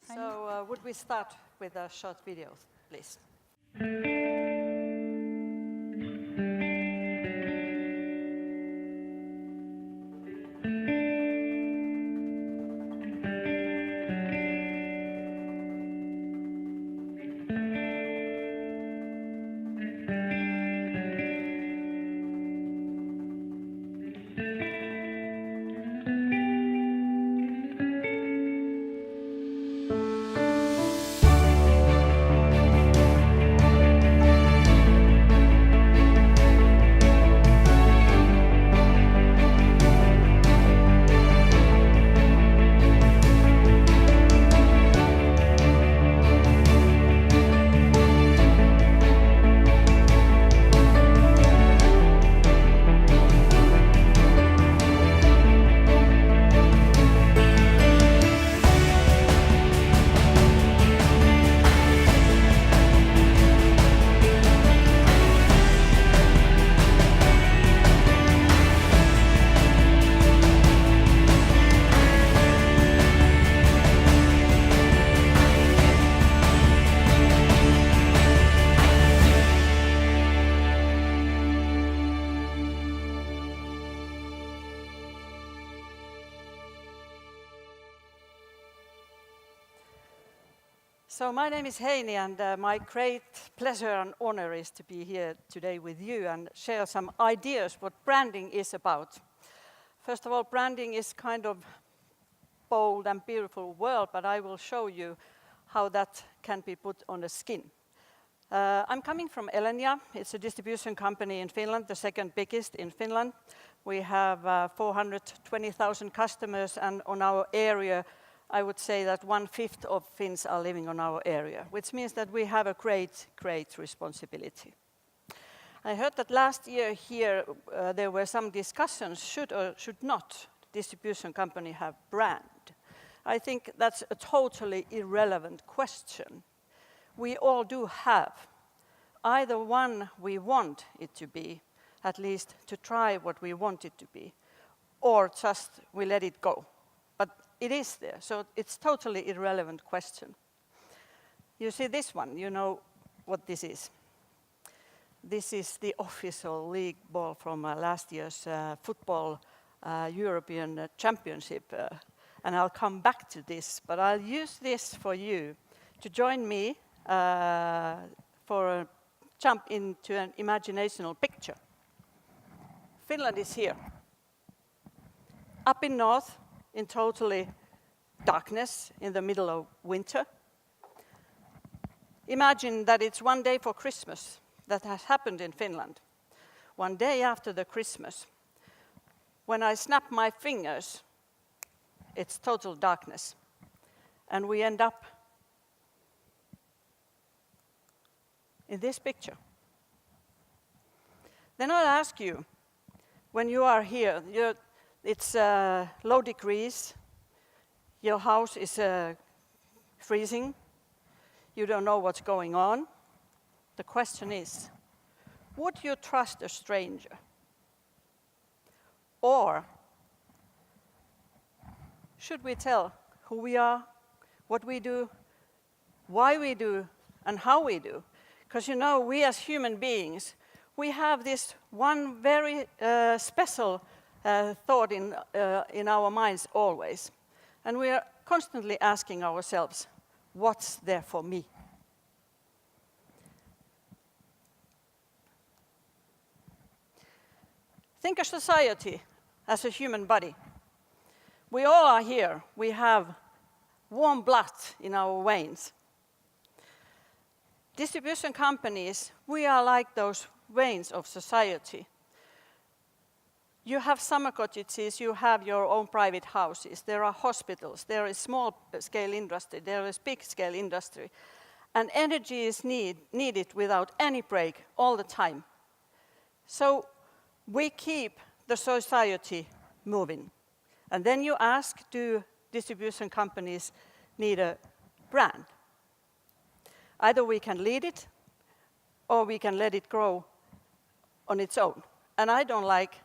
So would we start with a short video, please? So my name is Heini, and my great pleasure and honor is to be here today with you and share some ideas what branding is about. First of all, branding is kind of bold and beautiful word, but I will show you how that can be put on the skin. I'm coming from Elenia. It's a distribution company in Finland, the second biggest in Finland. We have 420,000 customers, and on our area, I would say that 1/5 of Finns are living on our area, which means that we have a great responsibility. I heard that last year here there were some discussions, should or should not distribution company have brand? I think that's a totally irrelevant question. We all do have. Either one we want it to be, at least to try what we want it to be, or just we let it go. But it is there, so it's totally irrelevant question. You see this one, you know what this is. This is the official league ball from last year's football European Championship. And I'll come back to this, but I'll use this for you to join me for a jump into an imaginational picture. Finland is here. Up in north, in totally darkness in the middle of winter. Imagine that it's one day for Christmas that has happened in Finland. One day after the Christmas, when I snap my fingers, it's total darkness. And we end up in this picture. Then I'll ask you, when you are here, it's low degrees, your house is freezing, you don't know what's going on. The question is, would you trust a stranger? Or should we tell who we are, what we do, why we do, and how we do? Because you know, we as human beings, we have this one very special thought in our minds always. And we are constantly asking ourselves, what's there for me? Think of society as a human body. We all are here. We have warm blood in our veins. Distribution companies, we are like those veins of society. You have summer cottages, you have your own private houses, there are hospitals, there is small-scale industry, there is big-scale industry. And energy is needed without any break all the time. So we keep the society moving. And then you ask, do distribution companies need a brand? Either we can lead it, or we can let it grow on its own. And I don't like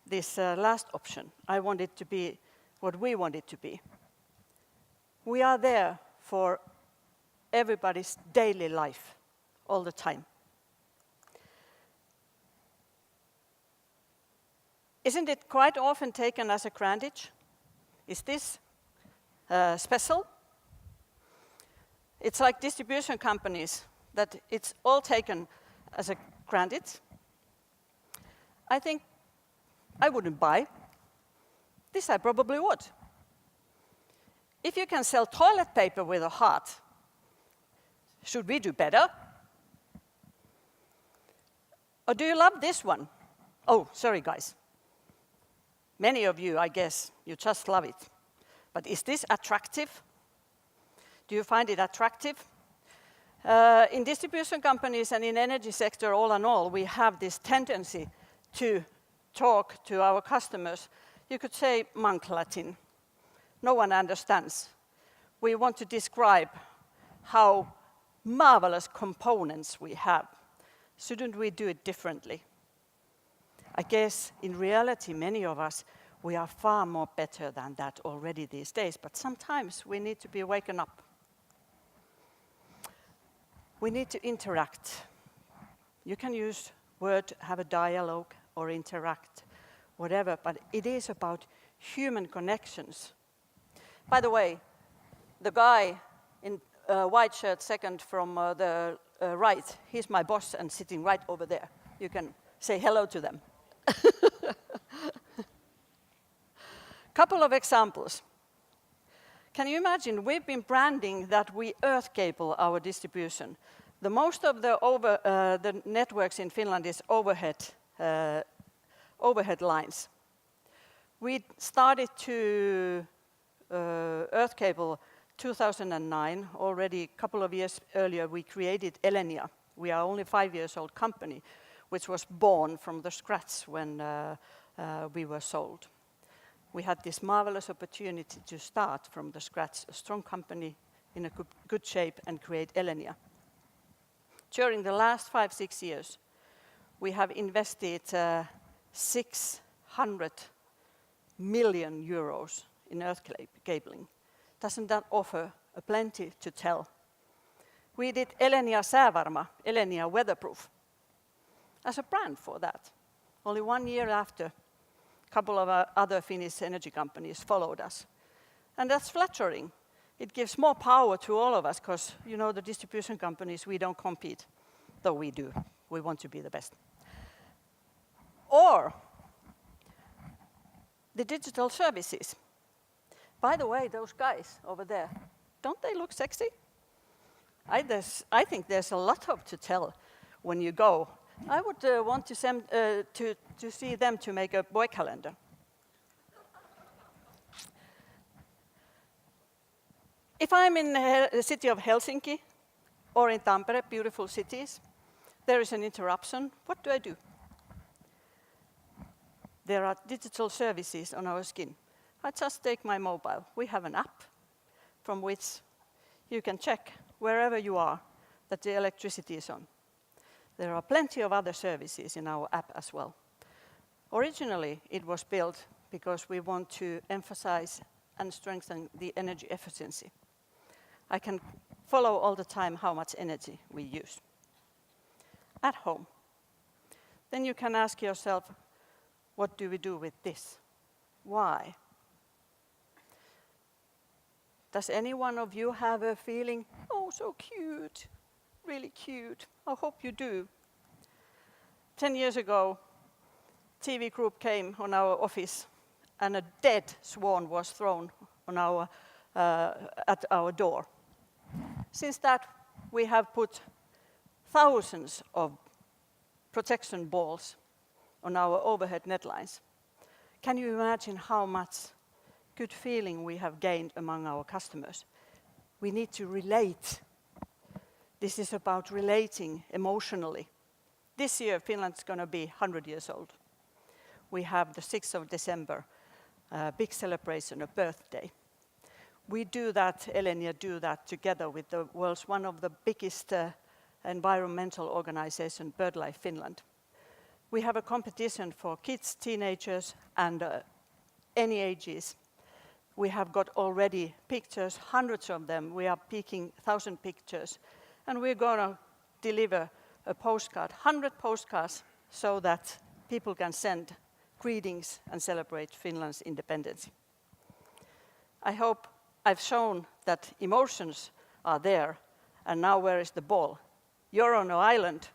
this last option. I want it to be what we want it to be. We are there for everybody's daily life all the time. Isn't it quite often taken as a granted? Is this special? It's like distribution companies, that it's all taken as a granted. I think I wouldn't buy. This I probably would. If you can sell toilet paper with a heart, should we do better? Or do you love this one? Oh, sorry guys. Many of you, I guess, you just love it. But is this attractive? Do you find it attractive? In distribution companies and in energy sector, all in all, we have this tendency to talk to our customers. You could say monk Latin. No one understands. We want to describe how marvelous components we have. Shouldn't we do it differently? I guess in reality, many of us, we are far more better than that already these days, but sometimes we need to be waken up. We need to interact. You can use word, have a dialogue or interact, whatever, but it is about human connections. By the way, the guy in white shirt second from the right, he's my boss and sitting right over there. You can say hello to them. Couple of examples. Can you imagine, we've been branding that we earth cable our distribution. The most of the networks in Finland is overhead lines. We started to earth cable 2009. Already a couple of years earlier, we created Elenia. We are only 5 years old company, which was born from the scratch when we were sold. We had this marvelous opportunity to start from the scratch, a strong company in a good shape, and create Elenia. During the last 5-6 years, we have invested 600 million euros in earth cabling. Doesn't that offer a plenty to tell? We did Elenia Säävarma, Elenia Weatherproof, as a brand for that. Only 1 year after, a couple of other Finnish energy companies followed us. And that's flattering. It gives more power to all of us, because, you know, the distribution companies, we don't compete, though we do. We want to be the best. Or the digital services. By the way, those guys over there, don't they look sexy? I think there's a lot of to tell when you go. I would want to see them to make a boy calendar. If I'm in the city of Helsinki or in Tampere, beautiful cities, there is an interruption. What do? There are digital services on our skin. I just take my mobile. We have an app from which you can check wherever you are that the electricity is on. There are plenty of other services in our app as well. Originally, it was built because we want to emphasize and strengthen the energy efficiency. I can follow all the time how much energy we use at home. Then you can ask yourself, what do we do with this? Why? Does any one of you have a feeling, oh, so cute, really cute? I hope you do. 10 years ago, TV group came on our office and a dead swan was thrown on at our door. Since that, we have put thousands of protection balls on our overhead net lines. Can you imagine how much good feeling we have gained among our customers? We need to relate. This is about relating emotionally. This year, Finland's going to be 100 years old. We have the 6th of December, a big celebration, a birthday. We do that, Elenia do that together with the world's one of the biggest environmental organization, BirdLife Finland. We have a competition for kids, teenagers, and any ages. We have got already pictures, hundreds of them. We are picking 1,000 pictures. And we're going to deliver a postcard, 100 postcards, so that people can send greetings and celebrate Finland's independence. I hope I've shown that emotions are there, and now where is the ball? You're on an island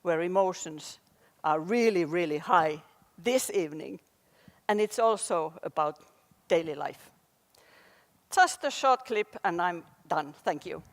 where emotions are really, really high this evening, and it's also about daily life. Just a short clip, and I'm done. Thank you.